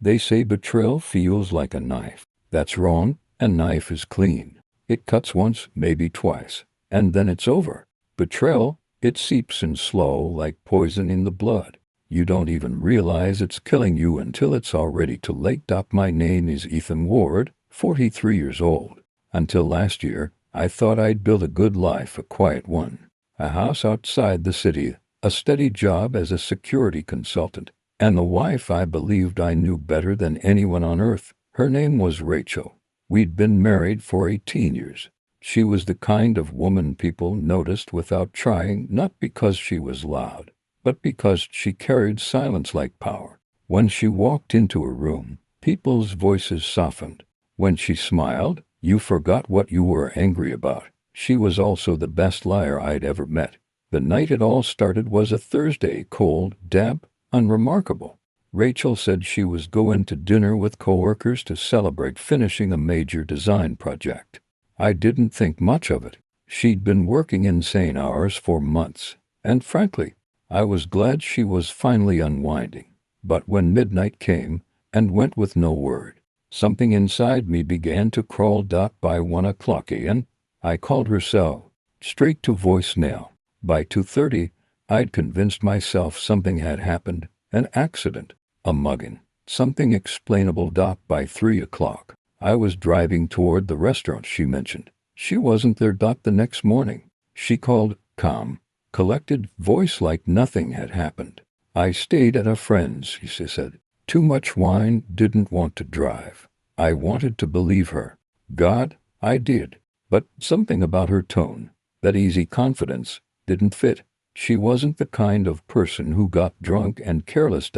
They say betrayal feels like a knife. That's wrong. A knife is clean. It cuts once, maybe twice, and then it's over. Betrayal, it seeps in slow like poison in the blood. You don't even realize it's killing you until it's already too late. My name is Ethan Ward, 43 years old. Until last year, I thought I'd build a good life, a quiet one. A house outside the city, a steady job as a security consultant, and the wife I believed I knew better than anyone on earth. Her name was Rachel. We'd been married for 18 years. She was the kind of woman people noticed without trying, not because she was loud, but because she carried silence like power. When she walked into a room, people's voices softened. When she smiled, you forgot what you were angry about. She was also the best liar I'd ever met. The night it all started was a Thursday, cold, damp, unremarkable. Rachel said she was going to dinner with coworkers to celebrate finishing a major design project. I didn't think much of it. She'd been working insane hours for months, and frankly, I was glad she was finally unwinding. But when midnight came and went with no word, something inside me began to crawl. By 1 o'clock a.m., I called her cell, straight to voicemail. By 2:30, I'd convinced myself something had happened, an accident, a mugging, something explainable. By 3 o'clock, I was driving toward the restaurant she mentioned. She wasn't there. The next morning, she called, calm, collected, voice like nothing had happened. I stayed at a friend's, she said. Too much wine, didn't want to drive. I wanted to believe her. God, I did. But something about her tone, that easy confidence, didn't fit. She wasn't the kind of person who got drunk and careless.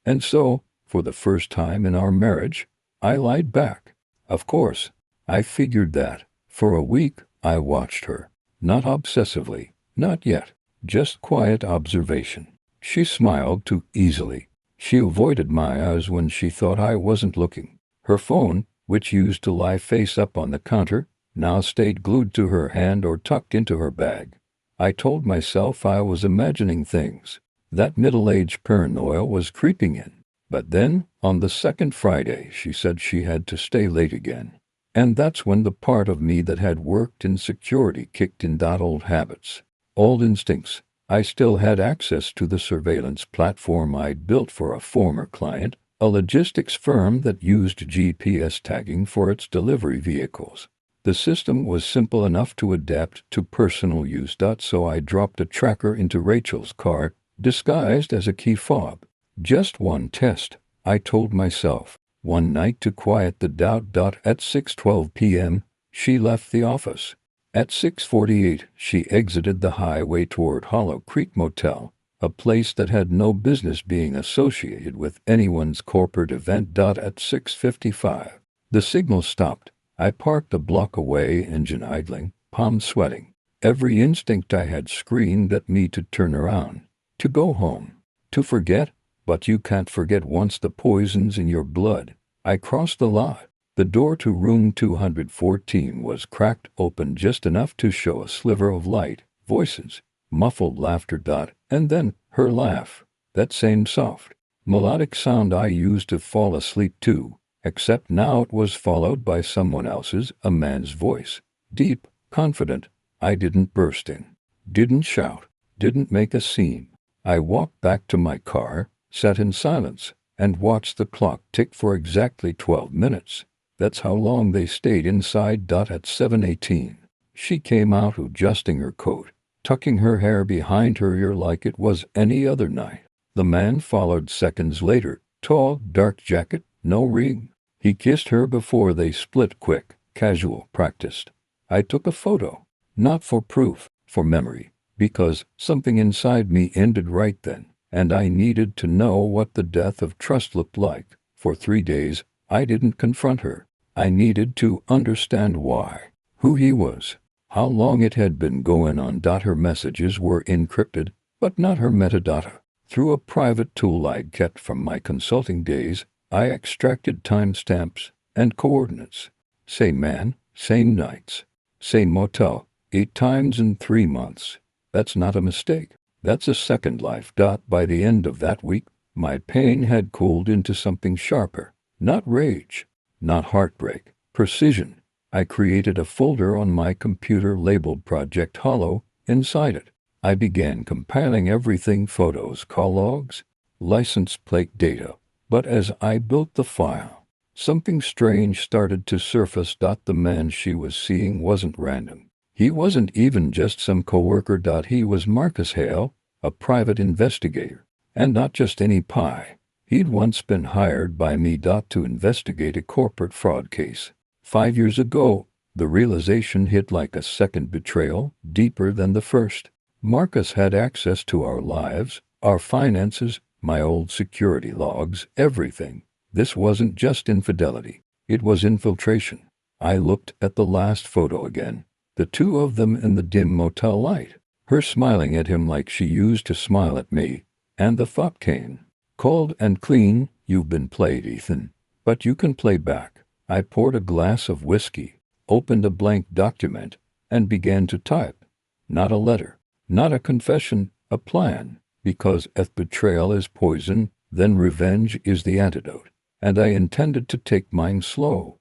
And so, for the first time in our marriage, I lied back. Of course, I figured that. For a week, I watched her. Not obsessively, not yet. Just quiet observation. She smiled too easily. She avoided my eyes when she thought I wasn't looking. Her phone, which used to lie face up on the counter, now stayed glued to her hand or tucked into her bag. I told myself I was imagining things. That middle-aged paranoia was creeping in. But then, on the second Friday, she said she had to stay late again. And that's when the part of me that had worked in security kicked in. Old habits, old instincts. I still had access to the surveillance platform I'd built for a former client, a logistics firm that used GPS tagging for its delivery vehicles. The system was simple enough to adapt to personal use. So I dropped a tracker into Rachel's car, disguised as a key fob. Just one test, I told myself. One night to quiet the doubt. At 6:12 p.m., she left the office. At 6:48, she exited the highway toward Hollow Creek Motel, a place that had no business being associated with anyone's corporate event. At 6:55, the signal stopped. I parked a block away, engine idling, palms sweating. Every instinct I had screamed at me to turn around, to go home, to forget, but you can't forget once the poison's in your blood. I crossed the lot. The door to room 214 was cracked open just enough to show a sliver of light, voices, muffled laughter. And then her laugh, that same soft, melodic sound I used to fall asleep to. Except now it was followed by someone else's, a man's voice. Deep, confident. I didn't burst in. Didn't shout. Didn't make a scene. I walked back to my car, sat in silence, and watched the clock tick for exactly 12 minutes. That's how long they stayed inside. At 7:18, she came out, adjusting her coat, tucking her hair behind her ear like it was any other night. The man followed seconds later, tall, dark jacket, no ring. He kissed her before they split, quick, casual, practiced. I took a photo, not for proof, for memory, because something inside me ended right then, and I needed to know what the death of trust looked like. For 3 days, I didn't confront her. I needed to understand why, who he was, how long it had been going on. Her messages were encrypted, but not her metadata. Through a private tool I'd kept from my consulting days, I extracted timestamps and coordinates. Same man, same nights, same motel, 8 times in 3 months. That's not a mistake. That's a second life. By the end of that week, My pain had cooled into something sharper. Not rage, not heartbreak, precision. I created a folder on my computer labeled Project Hollow. Inside it, I began compiling everything: photos, call logs, license plate data. But as I built the file, something strange started to surface. The man she was seeing wasn't random. He wasn't even just some coworker. He was Marcus Hale, a private investigator. And not just any pie. He'd once been hired by me to investigate a corporate fraud case. 5 years ago, the realization hit like a second betrayal, deeper than the first. Marcus had access to our lives, our finances, my old security logs, everything. This wasn't just infidelity. It was infiltration. I looked at the last photo again. The two of them in the dim motel light. Her smiling at him like she used to smile at me. And the thought came. Cold and clean, you've been played, Ethan. But you can play back. I poured a glass of whiskey, opened a blank document, and began to type. Not a letter, not a confession, a plan. Because if betrayal is poison, then revenge is the antidote. And I intended to take mine slow.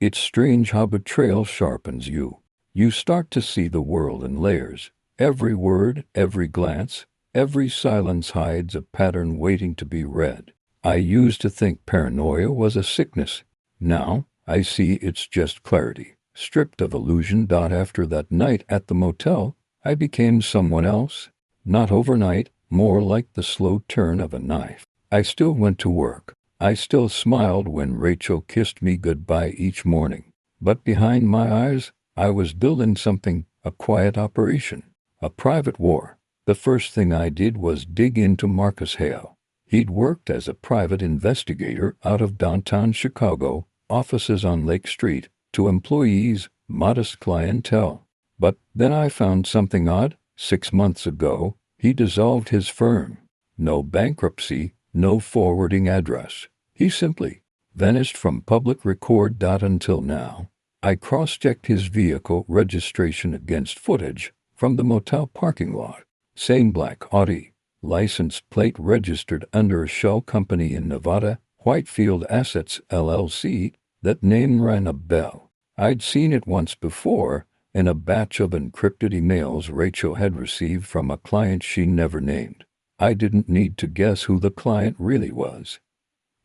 It's strange how betrayal sharpens you. You start to see the world in layers. Every word, every glance, every silence hides a pattern waiting to be read. I used to think paranoia was a sickness. Now, I see it's just clarity, stripped of illusion. After that night at the motel, I became someone else. Not overnight, more like the slow turn of a knife. I still went to work. I still smiled when Rachel kissed me goodbye each morning. But behind my eyes, I was building something, a quiet operation, a private war. The first thing I did was dig into Marcus Hale. He'd worked as a private investigator out of downtown Chicago, offices on Lake Street, to employees, modest clientele. But then I found something odd. 6 months ago, he dissolved his firm. No bankruptcy, no forwarding address. He simply vanished from public record. Until now, I cross-checked his vehicle registration against footage from the motel parking lot. Same black Audi, license plate registered under a shell company in Nevada, Whitefield Assets LLC. That name rang a bell. I'd seen it once before, in a batch of encrypted emails Rachel had received from a client she never named. I didn't need to guess who the client really was.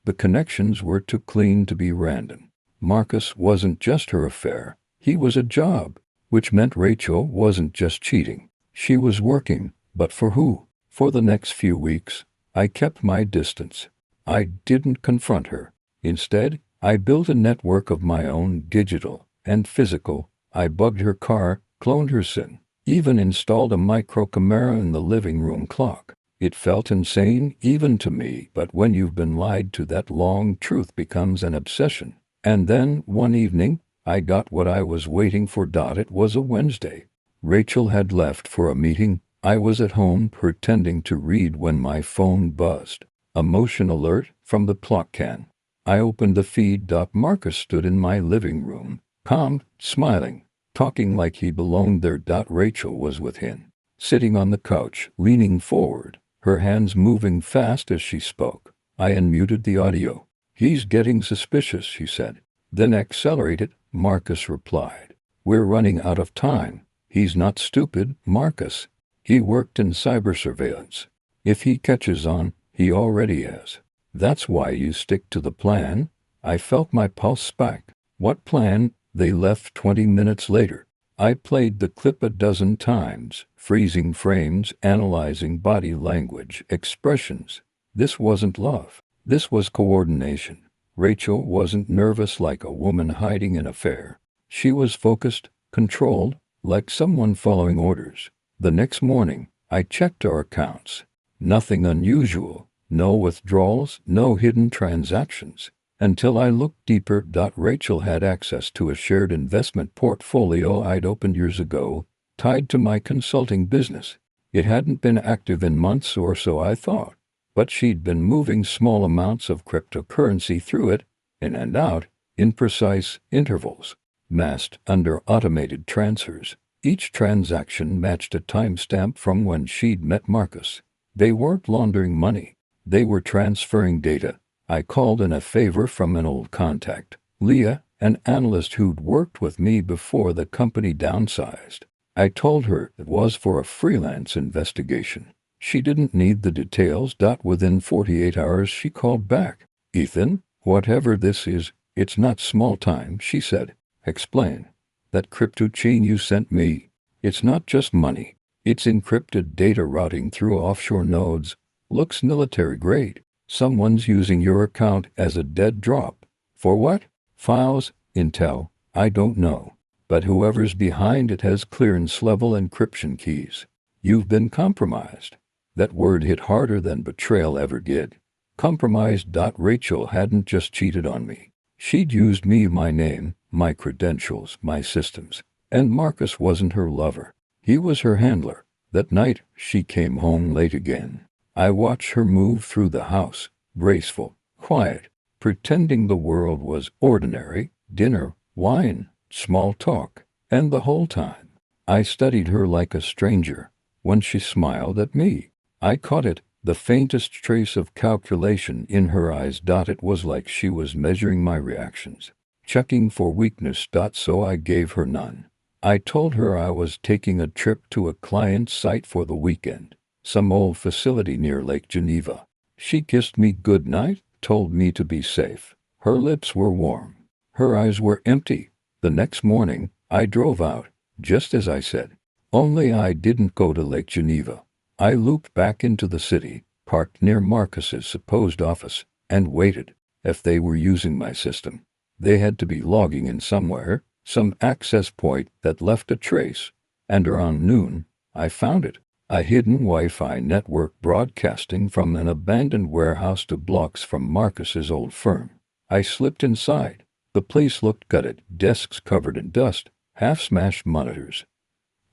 The connections were too clean to be random. Marcus wasn't just her affair. He was a job, which meant Rachel wasn't just cheating. She was working, but for who? For the next few weeks, I kept my distance. I didn't confront her. Instead, I built a network of my own, digital and physical. I bugged her car, cloned her SIM, even installed a micro camera in the living room clock. It felt insane, even to me, but when you've been lied to that long, truth becomes an obsession. And then, one evening, I got what I was waiting for. It was a Wednesday. Rachel had left for a meeting. I was at home pretending to read when my phone buzzed. A motion alert from the clock can. I opened the feed. Marcus stood in my living room, calm, smiling, talking like he belonged there. Rachel was with him, sitting on the couch, leaning forward, her hands moving fast as she spoke. I unmuted the audio. "He's getting suspicious," she said. Then accelerated. Marcus replied, "We're running out of time. He's not stupid, Marcus. He worked in cyber surveillance. If he catches on, he already has. That's why you stick to the plan." I felt my pulse spike. What plan? They left 20 minutes later. I played the clip a dozen times, freezing frames, analyzing body language, expressions. This wasn't love. This was coordination. Rachel wasn't nervous like a woman hiding an affair. She was focused, controlled, like someone following orders. The next morning, I checked our accounts. Nothing unusual. No withdrawals, no hidden transactions. Until I looked deeper. Rachel had access to a shared investment portfolio I'd opened years ago, tied to my consulting business. It hadn't been active in months or so, I thought, but she'd been moving small amounts of cryptocurrency through it, in and out, in precise intervals, masked under automated transfers. Each transaction matched a timestamp from when she'd met Marcus. They weren't laundering money. They were transferring data. I called in a favor from an old contact, Leah, an analyst who'd worked with me before the company downsized. I told her it was for a freelance investigation. She didn't need the details. Within 48 hours, she called back. Ethan, whatever this is, it's not small time, she said. Explain. That crypto chain you sent me. It's not just money. It's encrypted data routing through offshore nodes. Looks military grade. Someone's using your account as a dead drop. For what? Files, intel, I don't know. But whoever's behind it has clearance-level encryption keys. You've been compromised. That word hit harder than betrayal ever did. Compromised. Rachel hadn't just cheated on me. She'd used me, my name, my credentials, my systems. And Marcus wasn't her lover. He was her handler. That night, she came home late again. I watched her move through the house, graceful, quiet, pretending the world was ordinary, dinner, wine, small talk, and the whole time, I studied her like a stranger. When she smiled at me, I caught it, the faintest trace of calculation in her eyes. It was like she was measuring my reactions, checking for weakness. So I gave her none. I told her I was taking a trip to a client site for the weekend, some old facility near Lake Geneva. She kissed me goodnight, told me to be safe. Her lips were warm. Her eyes were empty. The next morning, I drove out, just as I said. Only I didn't go to Lake Geneva. I looped back into the city, parked near Marcus's supposed office, and waited. If they were using my system, they had to be logging in somewhere, some access point that left a trace. And around noon, I found it. A hidden Wi-Fi network broadcasting from an abandoned warehouse to blocks from Marcus's old firm. I slipped inside. The place looked gutted, desks covered in dust, half-smashed monitors,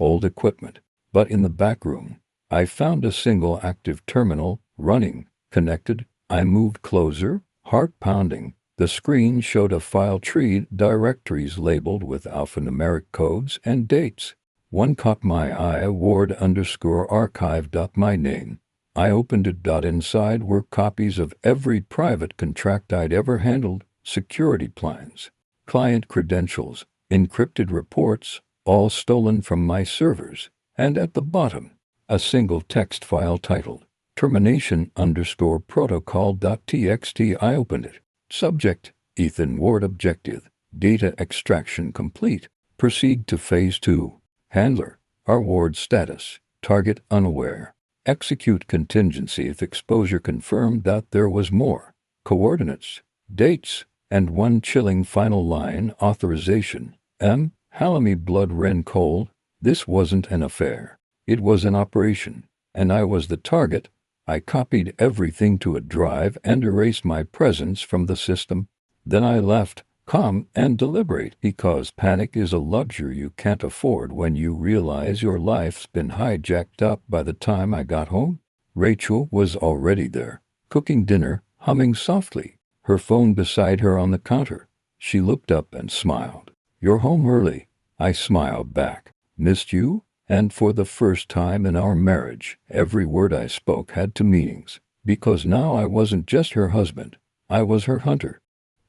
old equipment. But in the back room, I found a single active terminal, running, connected. I moved closer, heart pounding. The screen showed a file tree, directories labeled with alphanumeric codes and dates. One caught my eye, Ward_archive. My name. I opened it. Inside were copies of every private contract I'd ever handled, security plans, client credentials, encrypted reports, all stolen from my servers. And at the bottom, a single text file titled termination_protocol.txt. I opened it. Subject, Ethan Ward. Objective, data extraction complete. Proceed to phase 2. Handler, R. Ward. Status, target unaware. Execute contingency if exposure confirmed. There was more. Coordinates, dates, and one chilling final line. Authorization, M. Halloumi. Blood ran cold. This wasn't an affair. It was an operation, and I was the target. I copied everything to a drive and erased my presence from the system. Then I left, calm and deliberate, because panic is a luxury you can't afford when you realize your life's been hijacked. By the time I got home, Rachel was already there, cooking dinner, humming softly, her phone beside her on the counter. She looked up and smiled. "You're home early." I smiled back. "Missed you?" And for the first time in our marriage, every word I spoke had two meanings, because now I wasn't just her husband, I was her hunter.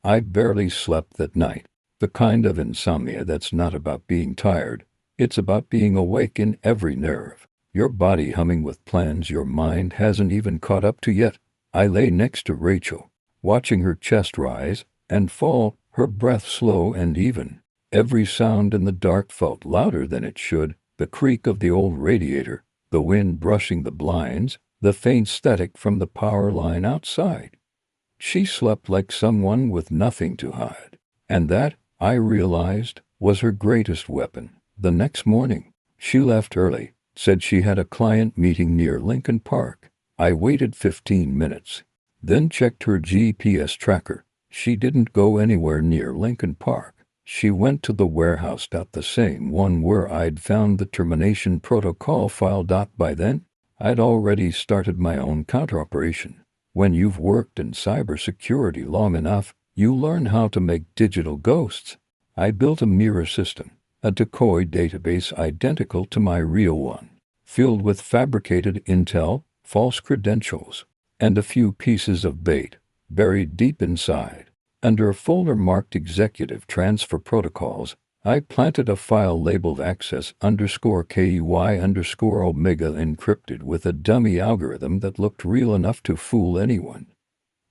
I barely slept that night, the kind of insomnia that's not about being tired, it's about being awake in every nerve, your body humming with plans your mind hasn't even caught up to yet. I lay next to Rachel, watching her chest rise and fall, her breath slow and even. Every sound in the dark felt louder than it should. The creak of the old radiator, the wind brushing the blinds, the faint static from the power line outside. She slept like someone with nothing to hide. And that, I realized, was her greatest weapon. The next morning, she left early, said she had a client meeting near Lincoln Park. I waited 15 minutes, then checked her GPS tracker. She didn't go anywhere near Lincoln Park. She went to the warehouse, the same one where I'd found the termination protocol file. By then, I'd already started my own counter-operation. When you've worked in cybersecurity long enough, you learn how to make digital ghosts. I built a mirror system, a decoy database identical to my real one, filled with fabricated intel, false credentials, and a few pieces of bait buried deep inside. Under a folder marked Executive Transfer Protocols, I planted a file labeled access_KEY_omega encrypted with a dummy algorithm that looked real enough to fool anyone.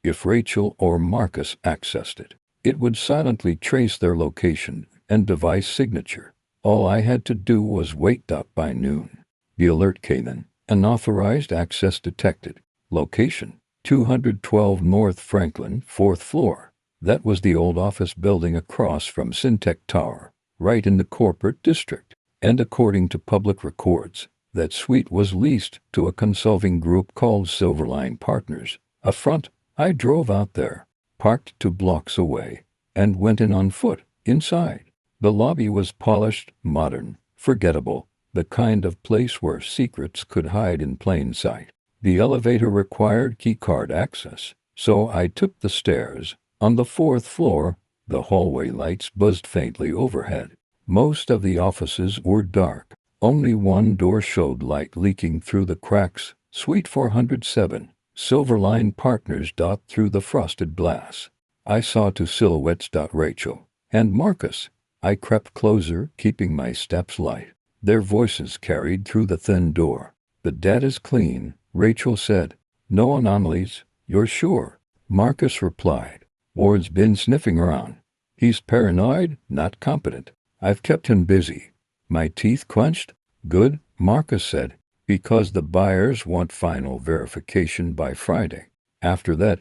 If Rachel or Marcus accessed it, it would silently trace their location and device signature. All I had to do was wait up by noon. The alert came in. Unauthorized access detected. Location: 212 North Franklin, 4th floor. That was the old office building across from Syntec Tower, right in the corporate district. And according to public records, that suite was leased to a consulting group called Silverline Partners. A front. I drove out there, parked 2 blocks away, and went in on foot. Inside, the lobby was polished, modern, forgettable, the kind of place where secrets could hide in plain sight. The elevator required keycard access, so I took the stairs. On the 4th floor, the hallway lights buzzed faintly overhead. Most of the offices were dark. Only one door showed light leaking through the cracks. Suite 407. Silverline Partners. Through the frosted glass, I saw 2 silhouettes. Rachel and Marcus. I crept closer, keeping my steps light. Their voices carried through the thin door. "The data's clean," Rachel said. "No anomalies, you're sure?" Marcus replied. "Ward's been sniffing around. He's paranoid, not competent. I've kept him busy." My teeth clenched. "Good," Marcus said, "because the buyers want final verification by Friday. After that,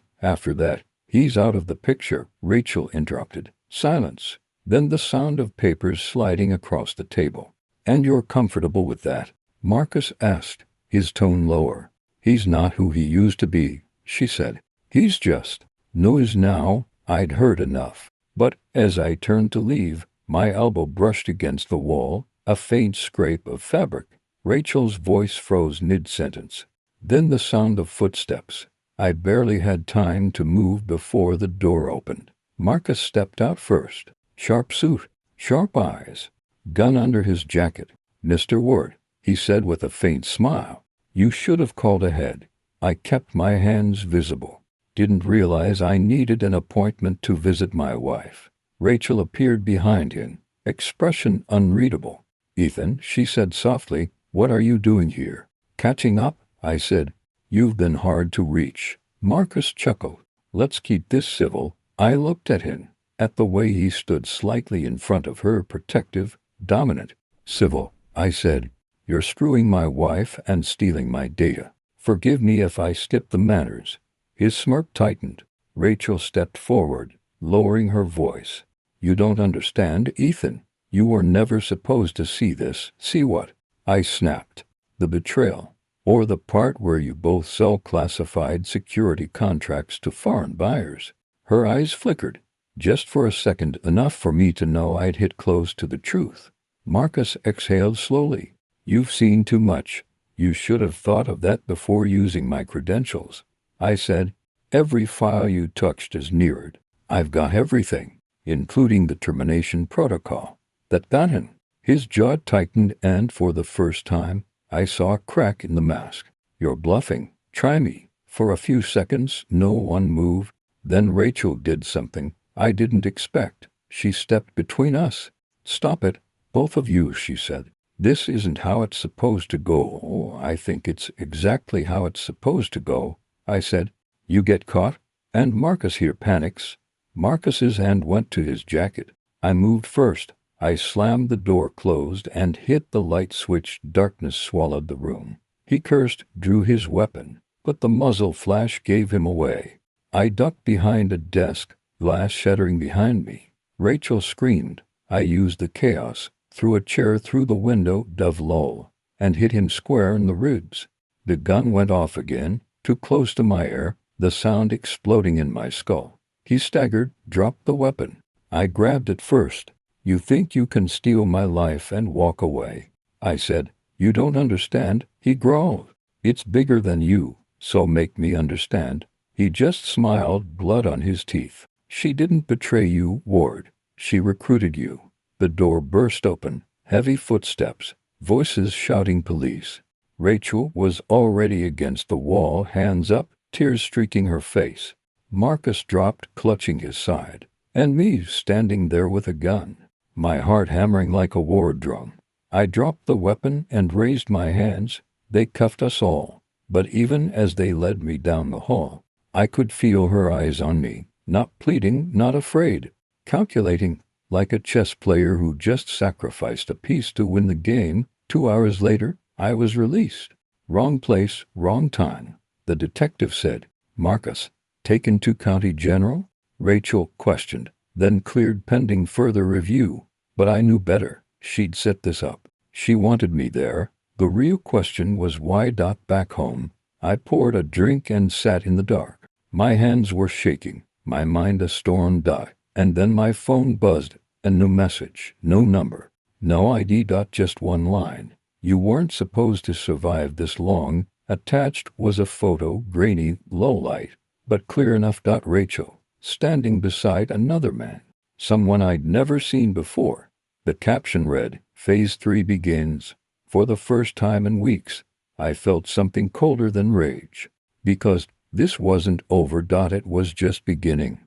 he's out of the picture," Rachel interrupted. Silence. Then the sound of papers sliding across the table. "And you're comfortable with that?" Marcus asked, his tone lower. "He's not who he used to be," she said. "He's just noise now." I'd heard enough. But as I turned to leave, my elbow brushed against the wall, a faint scrape of fabric. Rachel's voice froze mid-sentence. Then the sound of footsteps. I barely had time to move before the door opened. Marcus stepped out first. Sharp suit, sharp eyes, gun under his jacket. "Mr. Ward," he said with a faint smile. "You should have called ahead." I kept my hands visible. Didn't realize I needed an appointment to visit my wife. Rachel appeared behind him, expression unreadable. "Ethan," she said softly, "what are you doing here?" "Catching up," I said. "You've been hard to reach." Marcus chuckled. "Let's keep this civil." I looked at him, at the way he stood slightly in front of her, protective, dominant. "Civil," I said. "You're screwing my wife and stealing my data. Forgive me if I skip the manners." His smirk tightened. Rachel stepped forward, lowering her voice. "You don't understand, Ethan. You were never supposed to see this." "See what?" I snapped. "The betrayal. Or the part where you both sell classified security contracts to foreign buyers." Her eyes flickered. Just for a second, enough for me to know I'd hit close to the truth. Marcus exhaled slowly. "You've seen too much. You should have thought of that before using my credentials." I said. "Every file you touched is mirrored. I've got everything, including the termination protocol." That got him. His jaw tightened, and for the first time, I saw a crack in the mask. "You're bluffing. Try me." For a few seconds, no one moved. Then Rachel did something I didn't expect. She stepped between us. "Stop it, both of you," she said. "This isn't how it's supposed to go." "Oh, I think it's exactly how it's supposed to go," I said. "You get caught, and Marcus here panics." Marcus's hand went to his jacket. I moved first. I slammed the door closed and hit the light switch. Darkness swallowed the room. He cursed, drew his weapon, but the muzzle flash gave him away. I ducked behind a desk, glass shattering behind me. Rachel screamed. I used the chaos, threw a chair through the window, dove lull, and hit him square in the ribs. The gun went off again, too close to my ear, the sound exploding in my skull. He staggered, dropped the weapon. I grabbed it first. "You think you can steal my life and walk away?" I said. "You don't understand," he growled. "It's bigger than you, so make me understand." He just smiled, blood on his teeth. "She didn't betray you, Ward. She recruited you." The door burst open. Heavy footsteps, voices shouting police. Rachel was already against the wall, hands up. tears streaking her face. Marcus dropped, clutching his side, and me standing there with a gun, my heart hammering like a war drum. I dropped the weapon and raised my hands. They cuffed us all, but even as they led me down the hall, I could feel her eyes on me, not pleading, not afraid, calculating, like a chess player who just sacrificed a piece to win the game. 2 hours later, I was released. Wrong place, wrong time, the detective said. Marcus, taken to County General? Rachel questioned, then cleared pending further review. But I knew better. She'd set this up. She wanted me there. The real question was why. Back home, I poured a drink and sat in the dark. My hands were shaking, my mind a storm. And then my phone buzzed. A new message, no number, no ID. Just one line. You weren't supposed to survive this long. Attached was a photo, grainy, low light, but clear enough. Rachel, standing beside another man, someone I'd never seen before. The caption read, Phase 3 begins. For the first time in weeks, I felt something colder than rage. Because this wasn't over. It was just beginning.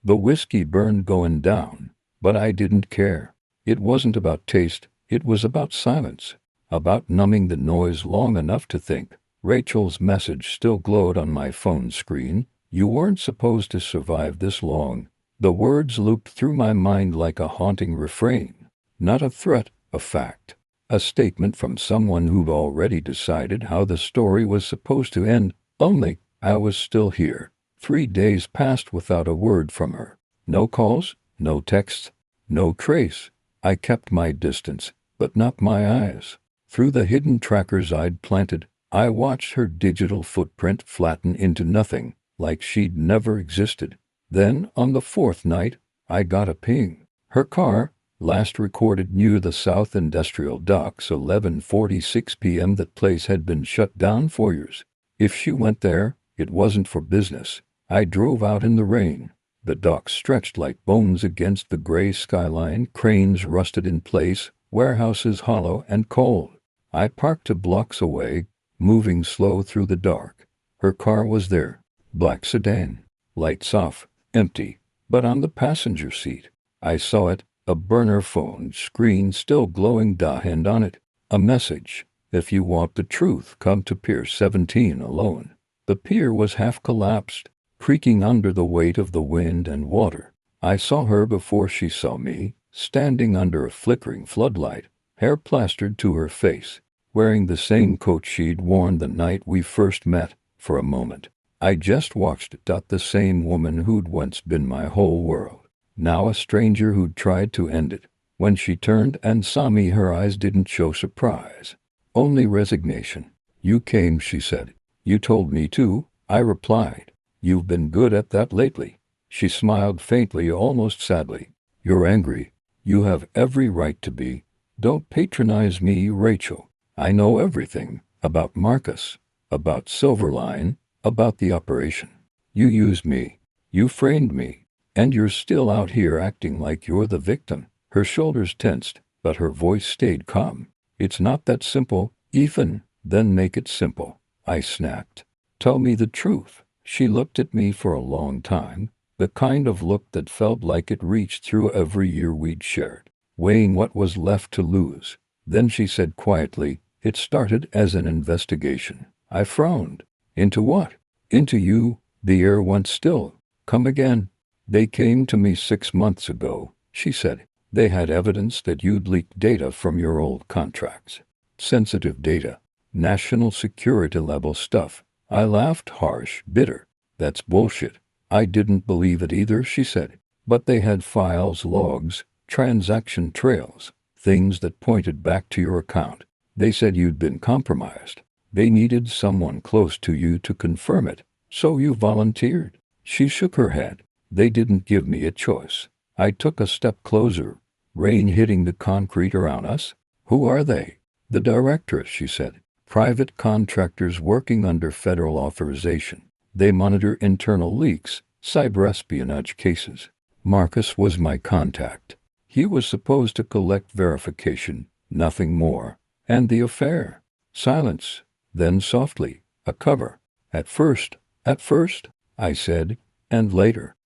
The whiskey burned going down, but I didn't care. It wasn't about taste, it was about silence, about numbing the noise long enough to think. Rachel's message still glowed on my phone screen. You weren't supposed to survive this long. The words looped through my mind like a haunting refrain. Not a threat, a fact. A statement from someone who'd already decided how the story was supposed to end. Only, I was still here. 3 days passed without a word from her. No calls, no texts, no trace. I kept my distance, but not my eyes. Through the hidden trackers I'd planted, I watched her digital footprint flatten into nothing, like she'd never existed. Then, on the 4th night, I got a ping. Her car, last recorded near the South Industrial Docks, 11:46 p.m. That place had been shut down for years. If she went there, it wasn't for business. I drove out in the rain. The docks stretched like bones against the gray skyline, cranes rusted in place, warehouses hollow and cold. I parked 2 blocks away, moving slow through the dark. Her car was there, black sedan, lights off, empty, but on the passenger seat, I saw it, a burner phone screen still glowing, and on it, a message. If you want the truth, come to Pier 17 alone. The pier was half collapsed, creaking under the weight of the wind and water. I saw her before she saw me, standing under a flickering floodlight, hair plastered to her face, wearing the same coat she'd worn the night we first met. For a moment, I just watched it. The same woman who'd once been my whole world, now a stranger who'd tried to end it. When she turned and saw me, her eyes didn't show surprise, only resignation. You came, she said. You told me to, I replied. You've been good at that lately. She smiled faintly, almost sadly. You're angry. You have every right to be. Don't patronize me, Rachel. I know everything about Marcus, about Silverline, about the operation. You used me. You framed me. And you're still out here acting like you're the victim. Her shoulders tensed, but her voice stayed calm. It's not that simple, Ethan. Then make it simple, I snapped. Tell me the truth. She looked at me for a long time, the kind of look that felt like it reached through every year we'd shared, weighing what was left to lose. Then she said quietly, it started as an investigation. I frowned. Into what? Into you. The air went still. Come again. They came to me 6 months ago, she said. They had evidence that you'd leaked data from your old contracts. Sensitive data. National security level stuff. I laughed, harsh, bitter. That's bullshit. I didn't believe it either, she said. But they had files, logs, transaction trails, things that pointed back to your account. They said you'd been compromised. They needed someone close to you to confirm it, so you volunteered. She shook her head. They didn't give me a choice. I took a step closer, rain hitting the concrete around us. Who are they? The directorate, she said. Private contractors working under federal authorization. They monitor internal leaks, cyber espionage cases. Marcus was my contact. He was supposed to collect verification, nothing more. And the affair. Silence. Then softly, a cover. At first, At first, I said, and later,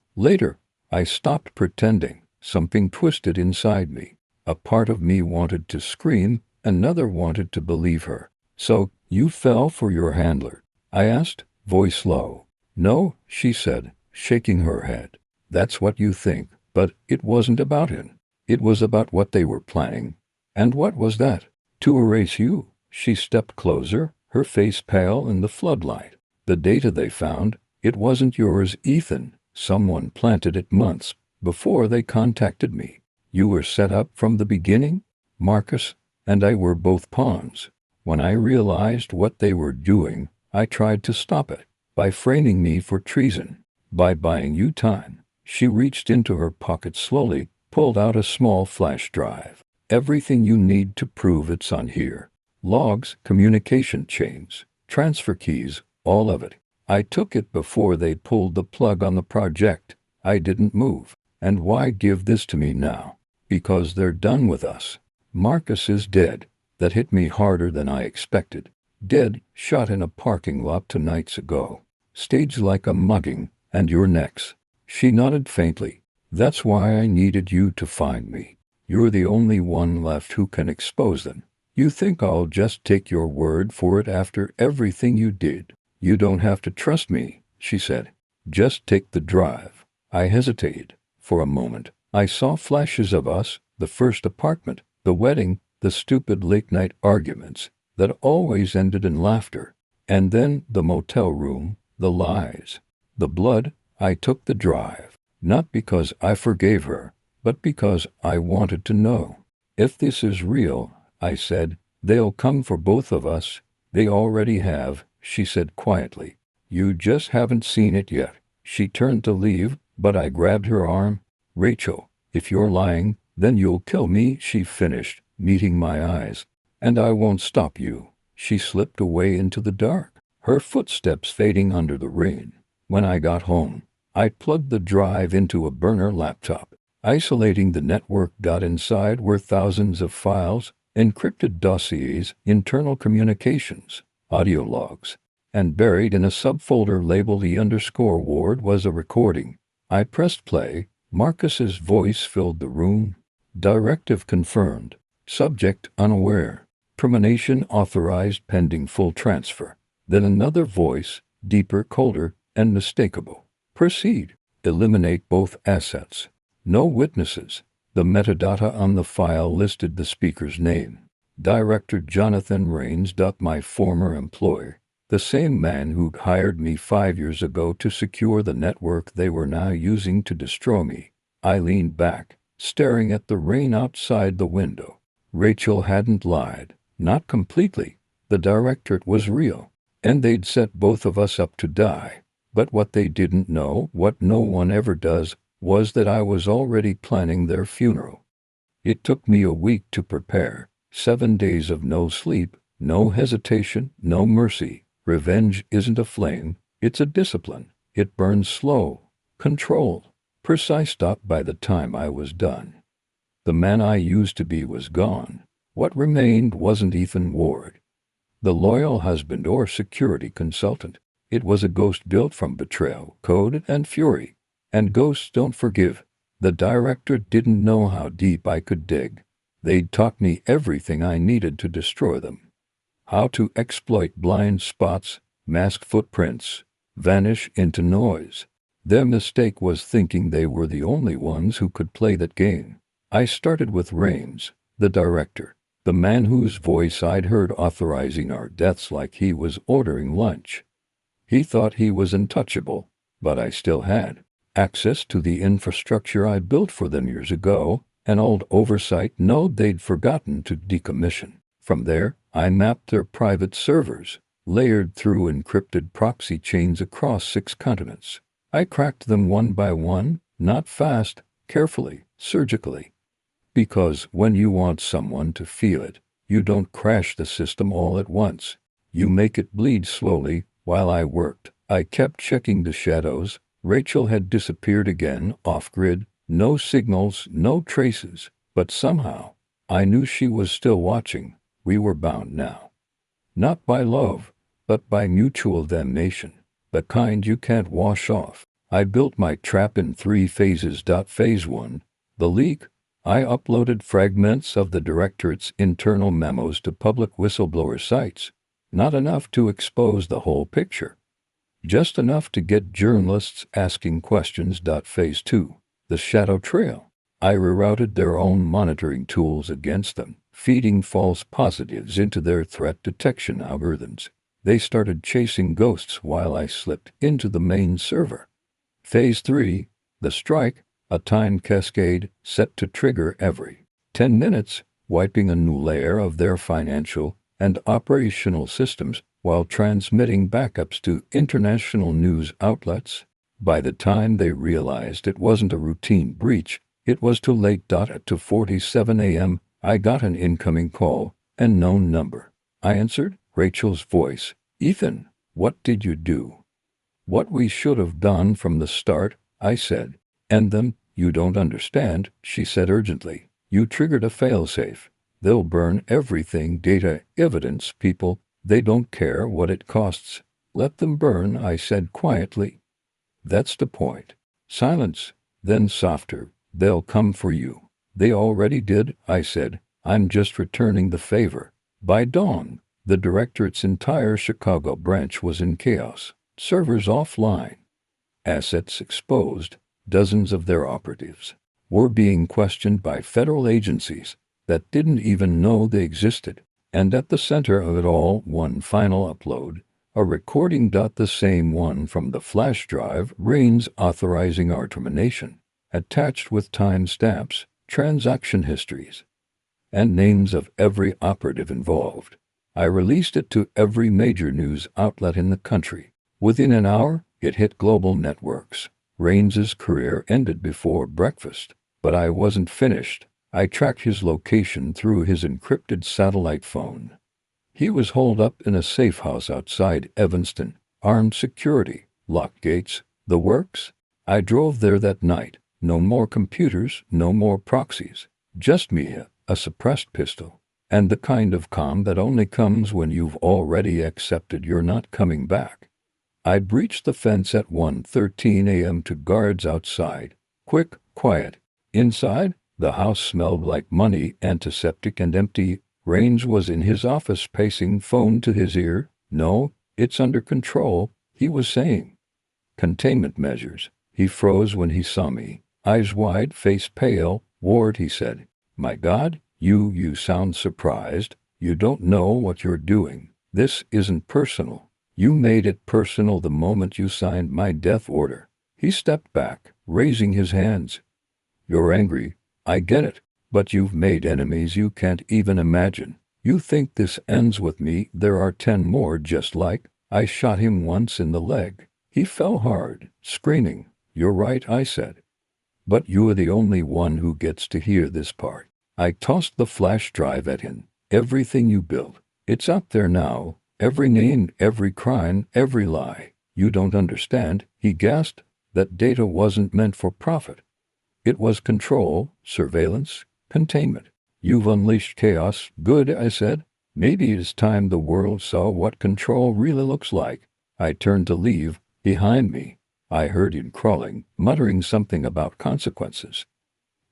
I stopped pretending. Something twisted inside me. A part of me wanted to scream, another wanted to believe her. So, you fell for your handler? I asked, voice low. No, she said, shaking her head. That's what you think, but it wasn't about him. It was about what they were planning. And what was that? To erase you. She stepped closer, her face pale in the floodlight. The data they found, it wasn't yours, Ethan. Someone planted it months before they contacted me. You were set up from the beginning? Marcus and I were both pawns. When I realized what they were doing, I tried to stop it by framing me for treason, by buying you time. She reached into her pocket slowly, pulled out a small flash drive. Everything you need to prove it's on here. Logs, communication chains, transfer keys, all of it. I took it before they pulled the plug on the project. I didn't move. And why give this to me now? Because they're done with us. Marcus is dead. That hit me harder than I expected. Dead, shot in a parking lot 2 nights ago. Staged like a mugging, and you're next. She nodded faintly. That's why I needed you to find me. You're the only one left who can expose them. You think I'll just take your word for it after everything you did? You don't have to trust me, she said. Just take the drive. I hesitated. For a moment, I saw flashes of us, the first apartment, the wedding, the stupid late-night arguments that always ended in laughter. And then the motel room, the lies, the blood. I took the drive, not because I forgave her, but because I wanted to know. If this is real, I said, they'll come for both of us. They already have, she said quietly. You just haven't seen it yet. She turned to leave, but I grabbed her arm. Rachel, if you're lying, then you'll kill me, she finished, meeting my eyes. And I won't stop you. She slipped away into the dark, her footsteps fading under the rain. When I got home, I plugged the drive into a burner laptop, isolating the network. Inside were thousands of files, encrypted dossiers, internal communications, audio logs, and buried in a subfolder labeled E_Ward was a recording. I pressed play. Marcus's voice filled the room. Directive confirmed. Subject unaware. Termination authorized pending full transfer. Then another voice, deeper, colder, and mistakable. Proceed. Eliminate both assets. No witnesses. The metadata on the file listed the speaker's name. Director Jonathan Rains. My former employer. The same man who'd hired me 5 years ago to secure the network they were now using to destroy me. I leaned back, staring at the rain outside the window. Rachel hadn't lied. Not completely. The directorate was real, and they'd set both of us up to die. But what they didn't know, what no one ever does, was that I was already planning their funeral. It took me a week to prepare. 7 days of no sleep, no hesitation, no mercy. Revenge isn't a flame, it's a discipline. It burns slow, controlled, precise. By the time I was done, the man I used to be was gone. What remained wasn't Ethan Ward, the loyal husband or security consultant. It was a ghost built from betrayal, code, and fury. And ghosts don't forgive. The director didn't know how deep I could dig. They'd taught me everything I needed to destroy them. How to exploit blind spots, mask footprints, vanish into noise. Their mistake was thinking they were the only ones who could play that game. I started with Rains, the director, the man whose voice I'd heard authorizing our deaths like he was ordering lunch. He thought he was untouchable, but I still had access to the infrastructure I built for them years ago, an old oversight node they'd forgotten to decommission. From there, I mapped their private servers, layered through encrypted proxy chains across 6 continents. I cracked them one by one, not fast, carefully, surgically. Because when you want someone to feel it, you don't crash the system all at once. You make it bleed slowly. While I worked, I kept checking the shadows. Rachel had disappeared again, off-grid, no signals, no traces. But somehow, I knew she was still watching. We were bound now. Not by love, but by mutual damnation. the kind you can't wash off. I built my trap in 3 phases. Phase 1, the leak. I uploaded fragments of the directorate's internal memos to public whistleblower sites. Not enough to expose the whole picture. Just enough to get journalists asking questions. Phase 2, the shadow trail. I rerouted their own monitoring tools against them, feeding false positives into their threat detection algorithms. They started chasing ghosts while I slipped into the main server. Phase 3, the strike, a time cascade set to trigger every 10 minutes, wiping a new layer of their financial and operational systems while transmitting backups to international news outlets. By the time they realized it wasn't a routine breach, it was too late. At 2:47 a.m., I got an incoming call, an unknown number. I answered, Rachel's voice. Ethan, what did you do? What we should have done from the start, I said. End them. You don't understand, she said urgently. You triggered a failsafe. They'll burn everything, data, evidence, people. They don't care what it costs. Let them burn, I said quietly. That's the point. Silence, then softer. They'll come for you. They already did, I said. I'm just returning the favor. By dawn, the directorate's entire Chicago branch was in chaos. Servers offline. Assets exposed. Dozens of their operatives were being questioned by federal agencies that didn't even know they existed. And at the center of it all, one final upload, a recording. The same one from the flash drive, Raines authorizing our termination, attached with timestamps, transaction histories, and names of every operative involved. I released it to every major news outlet in the country. Within an hour, it hit global networks. Raines's career ended before breakfast, but I wasn't finished. I tracked his location through his encrypted satellite phone. He was holed up in a safe house outside Evanston, armed security, locked gates, the works. I drove there that night. No more computers, no more proxies. Just me, a suppressed pistol, and the kind of calm that only comes when you've already accepted you're not coming back. I breached the fence at 1:13 a.m. to guards outside. Quick, quiet. Inside, the house smelled like money, antiseptic and empty. Raines was in his office, pacing, phone to his ear. No, it's under control, he was saying. Containment measures. He froze when he saw me. Eyes wide, face pale. Ward, he said. My God, you sound surprised. You don't know what you're doing. This isn't personal. You made it personal the moment you signed my death order. He stepped back, raising his hands. You're angry. I get it. But you've made enemies you can't even imagine. You think this ends with me? There are 10 more just like. I shot him once in the leg. He fell hard, screaming. You're right, I said. But you're the only one who gets to hear this part. I tossed the flash drive at him. Everything you built. It's out there now. Every name, every crime, every lie. You don't understand, he gasped. That data wasn't meant for profit. It was control, surveillance, containment. You've unleashed chaos. Good, I said. Maybe it's time the world saw what control really looks like. I turned to leave. Behind me, I heard him crawling, muttering something about consequences.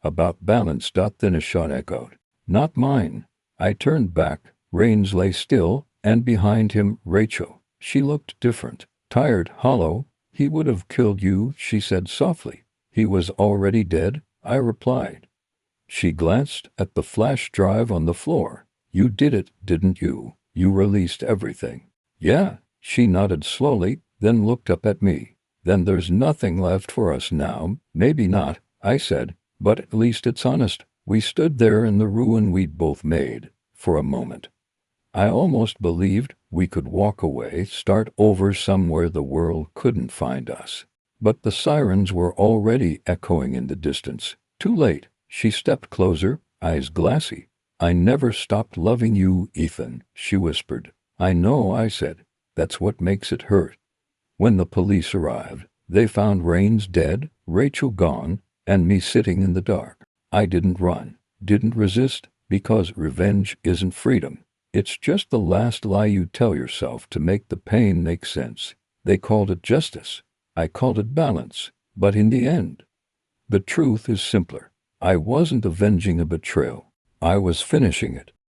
About balance. Then a shot echoed. Not mine. I turned back. Raines lay still, and behind him, Rachel. She looked different, tired, hollow. He would have killed you, she said softly. He was already dead, I replied. She glanced at the flash drive on the floor. You did it, didn't you? You released everything. Yeah, she nodded slowly, then looked up at me. Then there's nothing left for us now. Maybe not, I said, but at least it's honest. We stood there in the ruin we'd both made, for a moment. I almost believed we could walk away, start over somewhere the world couldn't find us. But the sirens were already echoing in the distance. Too late. She stepped closer, eyes glassy. I never stopped loving you, Ethan, she whispered. I know, I said. That's what makes it hurt. When the police arrived, they found Raines dead, Rachel gone, and me sitting in the dark. I didn't run, didn't resist, because revenge isn't freedom. It's just the last lie you tell yourself to make the pain make sense. They called it justice. I called it balance. But in the end, the truth is simpler. I wasn't avenging a betrayal. I was finishing it.